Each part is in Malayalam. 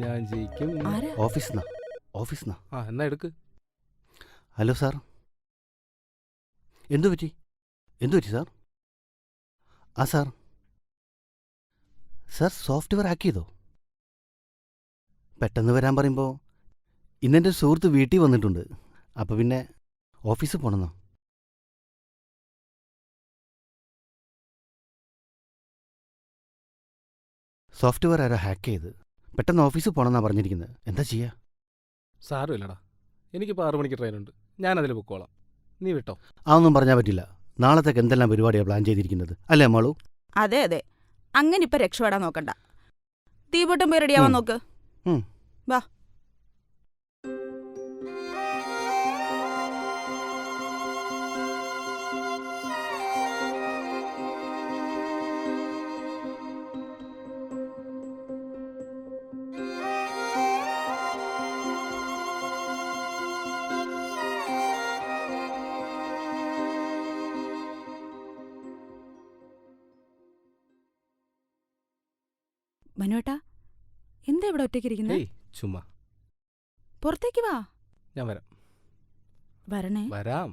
ഞാൻ ജയിക്കും. ഓഫീസിന്നാ. ആ എന്നാ എടുക്ക്. ഹലോ സാർ, എന്തു പറ്റി സാർ? ആ സാർ സോഫ്റ്റ്വെയർ ഹാക്ക് ചെയ്തോ? പെട്ടെന്ന് വരാൻ പറയുമ്പോൾ ഇന്നെൻ്റെ ഒരു സുഹൃത്ത് വീട്ടിൽ വന്നിട്ടുണ്ട്. അപ്പോൾ പിന്നെ ഓഫീസിൽ പോകണമെന്നോ? സോഫ്റ്റ്വെയർ ആരോ ഹാക്ക് ചെയ്ത് പെട്ടെന്ന് ഓഫീസിൽ പോകണമെന്നാണ് പറഞ്ഞിരിക്കുന്നത്. എന്താ ചെയ്യുക? സാരമില്ലടാ, എനിക്കിപ്പോൾ 6 മണിക്ക് ട്രെയിനുണ്ട്, ഞാനതിൽ പൊക്കോളാം, നീ വിട്ടോ. അതൊന്നും പറഞ്ഞാൽ പറ്റില്ല. നാളത്തേക്ക് എന്തെല്ലാം പരിപാടിയാണ് പ്ലാൻ ചെയ്തിരിക്കുന്നത്, അല്ലേ മാളു? അതെ അതെ, അങ്ങനെ ഇപ്പം രക്ഷപ്പെടാൻ നോക്കണ്ട. തീപൊട്ടും പോയി റെഡിയാവാൻ നോക്ക്. വാ. മനുവേട്ടാ, എന്താ ഇവിടെ ഒറ്റയ്ക്കിരിക്കുന്നത്? ചുമ്മാ പുറത്തേക്ക് വാ. ഞാൻ വരാം. വരണേ. വരാം.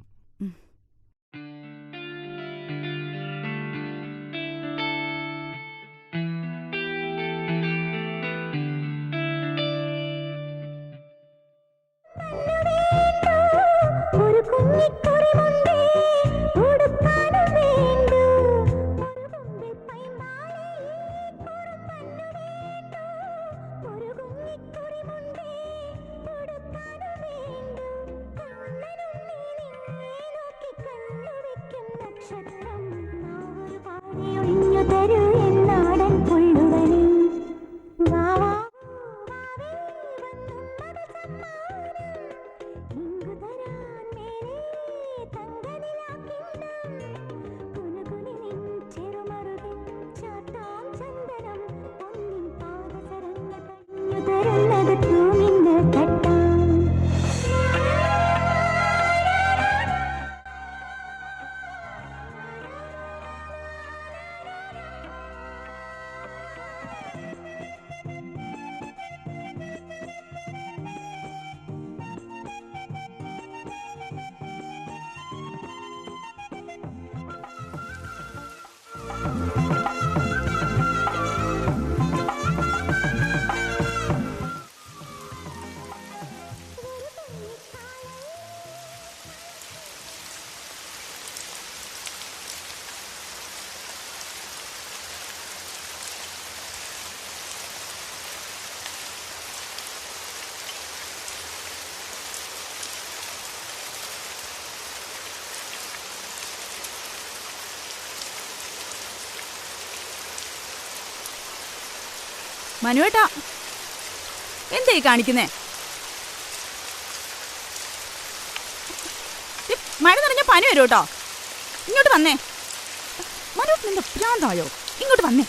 മനുവേട്ടാ, എന്താ ഈ കാണിക്കുന്നേ? മഴ നിറഞ്ഞ പനി വരും കേട്ടോ. ഇങ്ങോട്ട് വന്നേ. മനുവേട്ടൻ എന്താ ഭ്രാന്തായോ? ഇങ്ങോട്ട് വന്നേ.